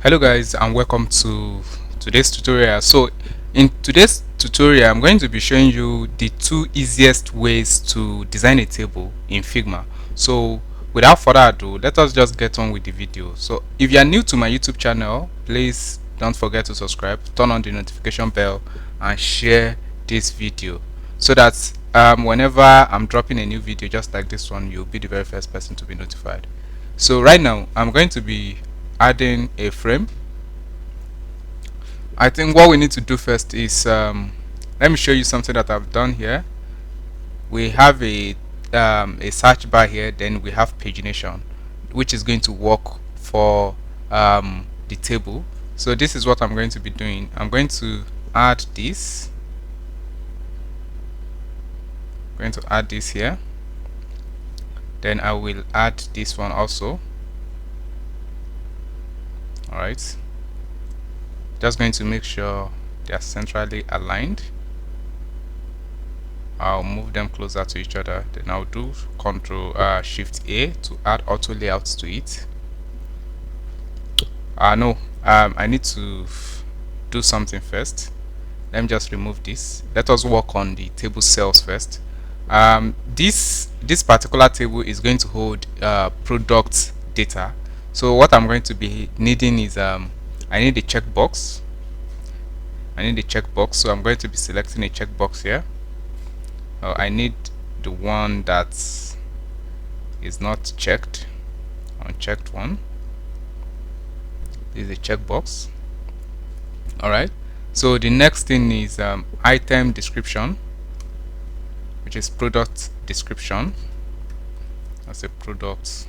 Hello guys, and welcome to today's tutorial. So in today's tutorial I'm going to be showing you the two easiest ways to design a table in Figma. So without further ado, let us just get on with the video. So if you are new to my YouTube channel, please don't forget to subscribe, turn on the notification bell, and share this video so that whenever I'm dropping a new video just like this one, you'll be the very first person to be notified. So right now I'm going to be adding a frame. I think what we need to do first is let me show you something that I've done here. We have a search bar here, then we have pagination, which is going to work for the table. So this is what I'm going to be doing. I'm going to add this. I'm going to add this here. Then I will add this one also. Alright. Just going to make sure they are centrally aligned. I'll move them closer to each other. Then I'll do Control Shift A to add auto layouts to it. No, I need to do something first. Let me just remove this. Let us work on the table cells first. This particular table is going to hold product data. So what I'm going to be needing is I need a checkbox. So I'm going to be selecting a checkbox here. I need the one that is not checked, unchecked one. This is a checkbox. Alright, so the next thing is item description, which is product description. That's a product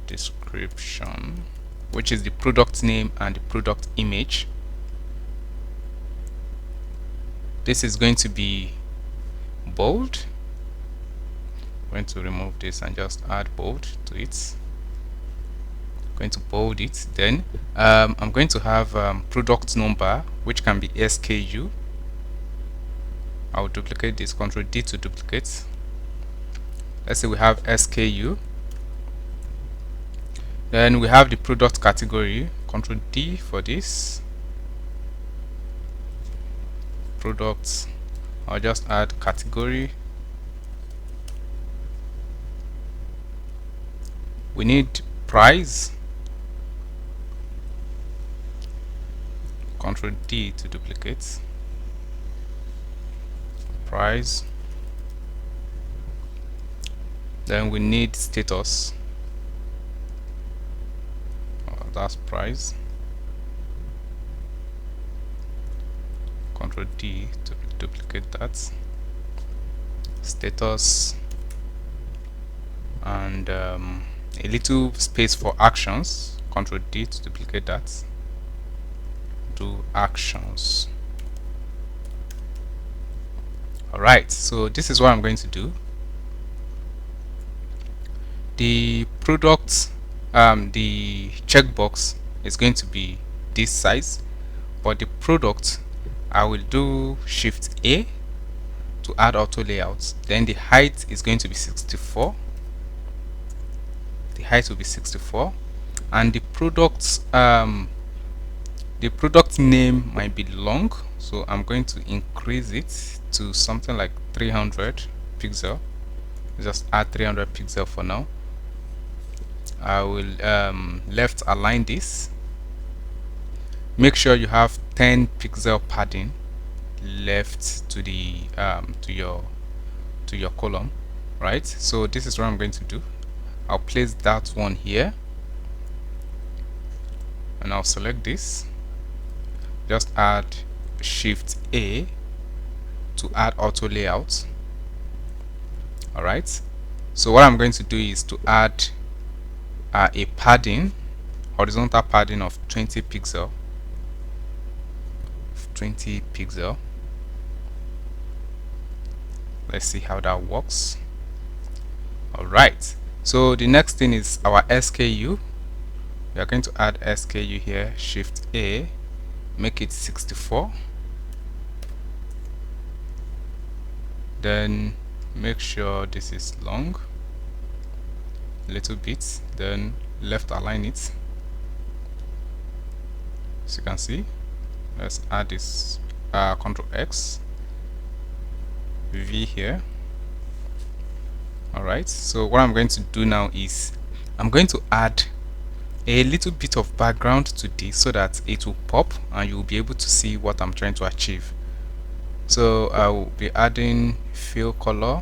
description, which is the product name and the product image. This is going to be bold. I'm going to remove this and just add bold to it. I'm going to bold it. Then I'm going to have product number, which can be SKU. I'll duplicate this, Ctrl D to duplicate. Let's say we have SKU. Then we have the product category, Ctrl D for this. Products, I'll just add category. We need price, Ctrl D to duplicate price. Then we need status, that's price. Ctrl D to duplicate that status, and a little space for actions. Ctrl D to duplicate that. Do actions. Alright, so this is what I'm going to do. The product, the checkbox is going to be this size, but the product, I will do Shift A to add auto layouts. Then the height is going to be 64. The height will be 64, and the product name might be long, so I'm going to increase it to something like 300 pixel. Just add 300 pixel for now. I will left align this. Make sure you have 10 pixel padding left to the to your column, right? So this is what I'm going to do. I'll place that one here, and I'll select this. Just add Shift A to add auto layout. Alright, so what I'm going to do is to add a padding, horizontal padding of 20 pixel. 20 pixel. Let's see how that works. Alright, so the next thing is our SKU. We are going to add SKU here. Shift A, make it 64. Then make sure this is long, a little bit, then left align it. as you can see. Let's add this Control X V here. Alright, so what I'm going to do now is I'm going to add a little bit of background to this so that it will pop and you'll be able to see what I'm trying to achieve. So I will be adding fill color.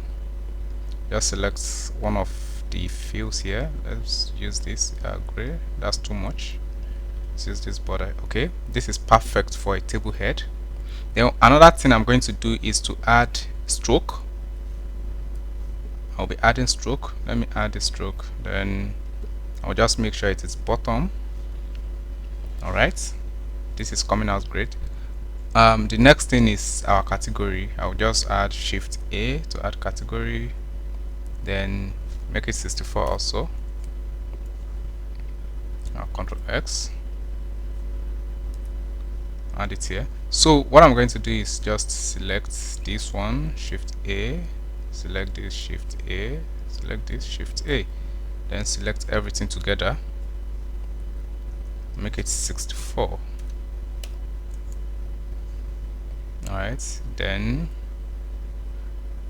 Just select one of the fills here. Let's use this gray. That's too much. Let's use this border. Okay, this is perfect for a table head. Then another thing I'm going to do is to add stroke. I'll be adding stroke. Let me add the stroke. Then I'll just make sure it is bottom. Alright, this is coming out great. The next thing is our category. I'll just add Shift A to add category, then make it 64 also. Now Control X, add it here. So what I'm going to do is just select this one, Shift A, select this, Shift A, select this, Shift A, then select everything together, make it 64. Alright, then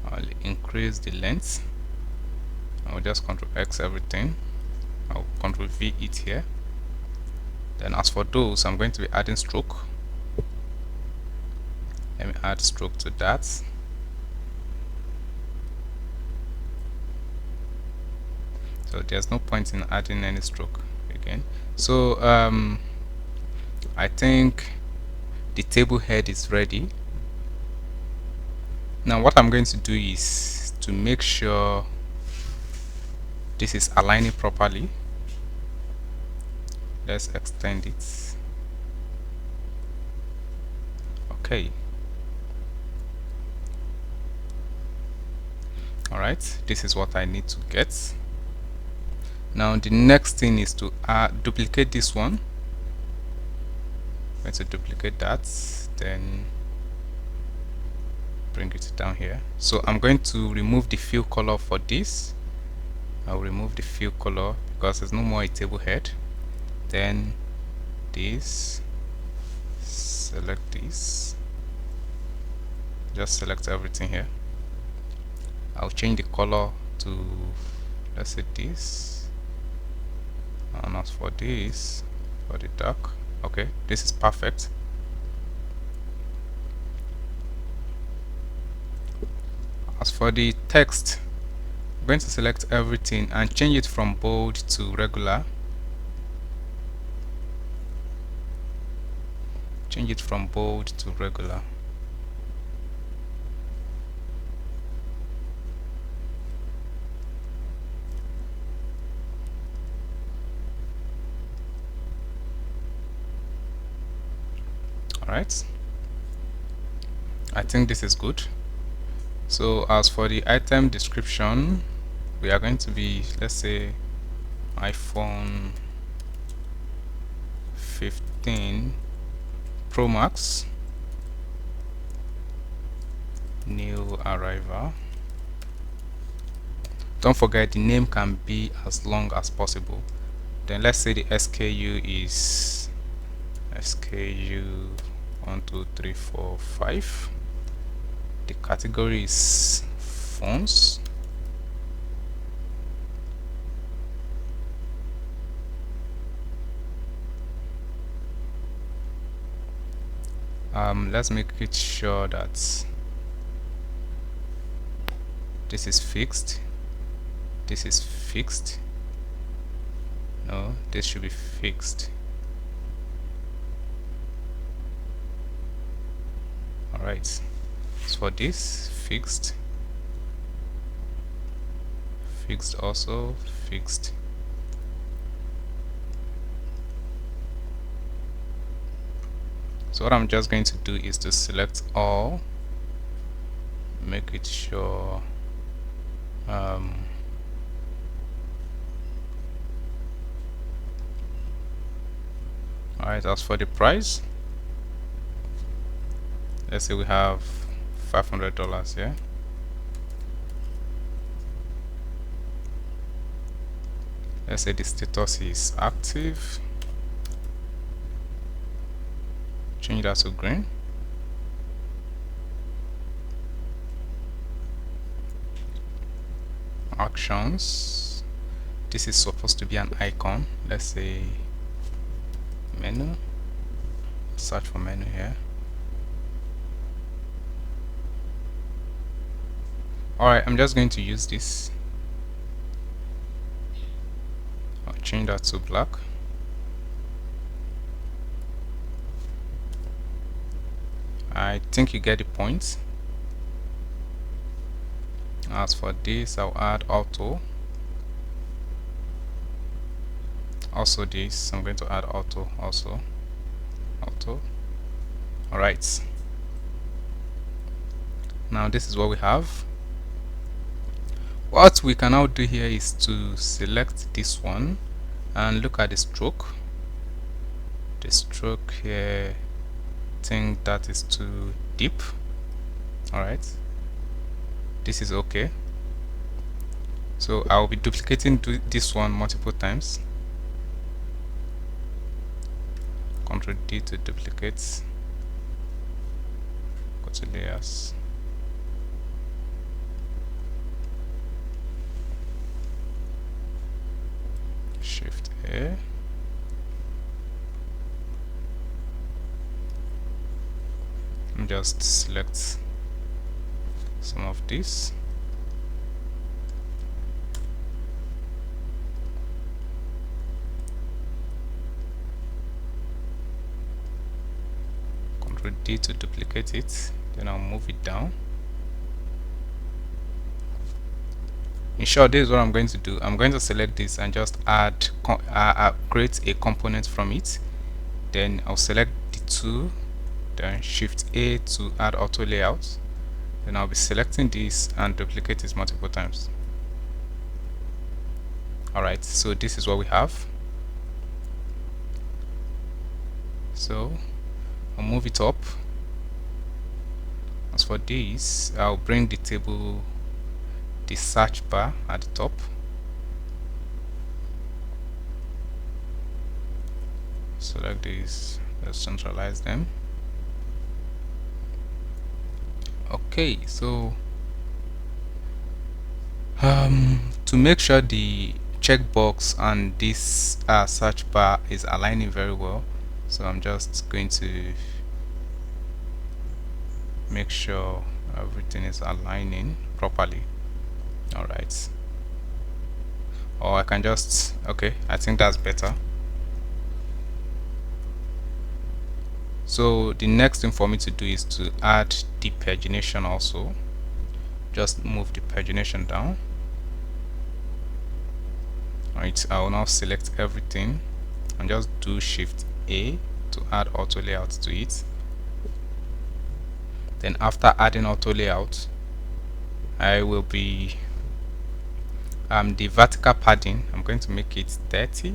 I'll increase the length. I'll just Control X everything. I'll Control V it here. Then as for those, I'm going to be adding stroke. Let me add stroke to that. So there's no point in adding any stroke again. So I think the table head is ready. Now what I'm going to do is to make sure this is aligning properly. Let's extend it. Okay. Alright, this is what I need to get. Now the next thing is to duplicate this one. I'm going to duplicate that, then bring it down here. So I'm going to remove the fill color for this. I'll remove the fill color because there's no more a table head. Then this, select this, just select everything here. I'll change the color to, let's say this, and as for this, for the dark, okay, this is perfect. As for the text, I'm going to select everything and change it from bold to regular. Change it from bold to regular. Alright, I think this is good. So as for the item description, we are going to be, let's say, iPhone 15 Pro Max, new arrival. Don't forget the name can be as long as possible. Then let's say the SKU is SKU 1 2 3 4 5. The category is phones. Let's make it sure that this is fixed. This is fixed. No, this should be fixed. Alright, so for this, fixed, fixed also, fixed. So what I'm just going to do is to select all, make it sure alright, as for the price, let's say we have $500 here. Let's say the status is active. change that to green. Actions, this is supposed to be an icon. Let's say menu, search for menu here. Alright, I'm just going to use this. I'll change that to black. I think you get the point. As for this, I'll add auto. Also this, I'm going to add auto also. Auto. Alright. Now this is what we have. What we can now do here is to select this one and look at the stroke. The stroke here, I think that is too deep. Alright, this is okay. So I'll be duplicating this one multiple times. Ctrl D to duplicate. Go to layers. Shift A. And just select some of this. Ctrl D to duplicate it, then I'll move it down. In short, this is what I'm going to do. I'm going to select this and just create a component from it. Then I'll select the two, then Shift A to add auto layout. Then I'll be selecting this and duplicate it multiple times. Alright, so this is what we have. So I'll move it up. As for this, I'll bring the table, the search bar at the top. Select these, let's centralize them. Okay, so to make sure the checkbox and this search bar is aligning very well, so I'm just going to make sure everything is aligning properly. Alright, or I can just, okay, I think that's better. So the next thing for me to do is to add the pagination also. Just move the pagination down. Alright, I will now select everything and just do Shift A to add auto layout to it. Then after adding auto layout, I will be the vertical padding, I'm going to make it 30.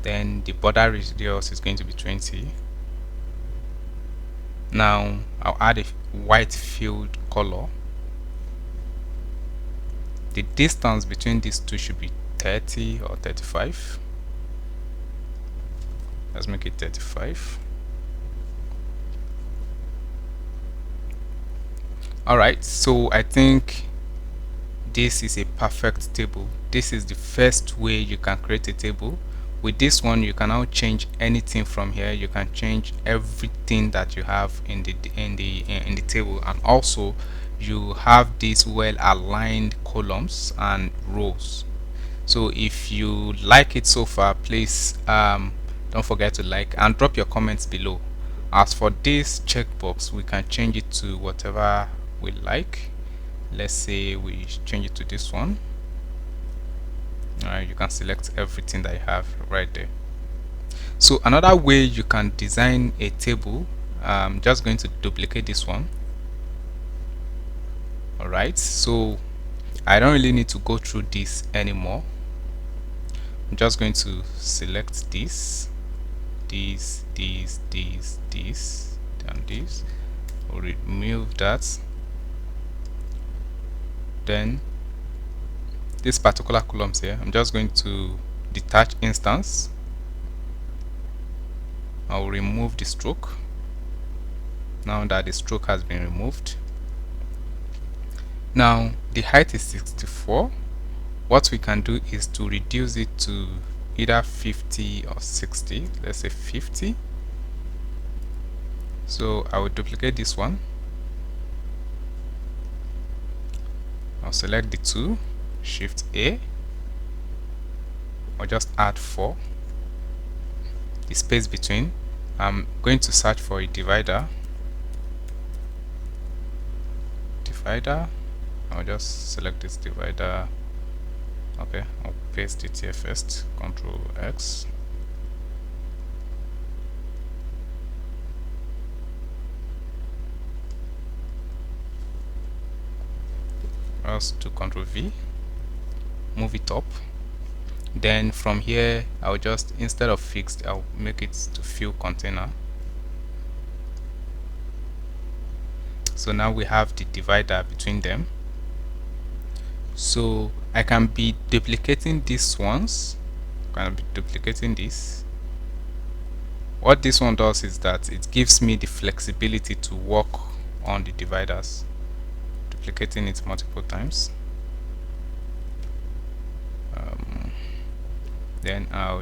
Then the border radius is going to be 20. Now I'll add a white field color. The distance between these two should be 30 or 35. Let's make it 35. Alright, so I think this is a perfect table. This is the first way you can create a table. With this one, you can now change anything from here. You can change everything that you have in the table, and also you have these well aligned columns and rows. So if you like it so far, please don't forget to like and drop your comments below. As for this checkbox, we can change it to whatever we like. Let's say we change it to this one. You can select everything that you have right there. So another way you can design a table, I'm just going to duplicate this one. Alright, so I don't really need to go through this anymore. I'm just going to select this, and this. I'll remove that. Then this particular columns here, I'm just going to detach instance. I'll remove the stroke. Now that the stroke has been removed, now the height is 64. What we can do is to reduce it to either 50 or 60. Let's say 50. So I will duplicate this one. I'll select the two, Shift A, or just add 4. The space between. I'm going to search for a divider. I'll just select this divider. Okay, I'll paste it here first. Control X. Else to Control V. Move it up. Then from here, I'll just, instead of fixed, I'll make it to fill container. So now we have the divider between them. So I can be duplicating these ones. Can be duplicating this. What this one does is that it gives me the flexibility to work on the dividers. Duplicating it multiple times. Then I'll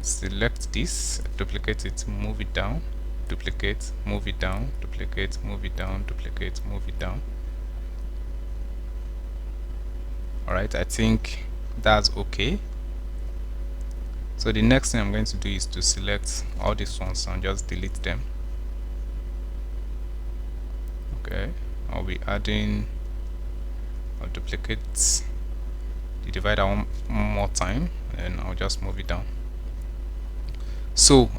select this, duplicate it, move it down, duplicate, move it down, duplicate, move it down, duplicate, move it down. Alright, I think that's okay. So the next thing I'm going to do is to select all these ones and just delete them. Okay, I'll be adding, I'll duplicate the divider one more time, and I'll just move it down. So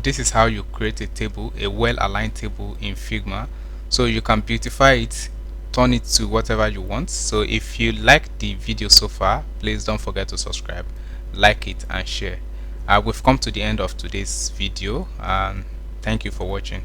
this is how you create a table, a well-aligned table in Figma. So you can beautify it, turn it to whatever you want. So if you like the video so far, please don't forget to subscribe, like it, and share. We've come to the end of today's video, and thank you for watching.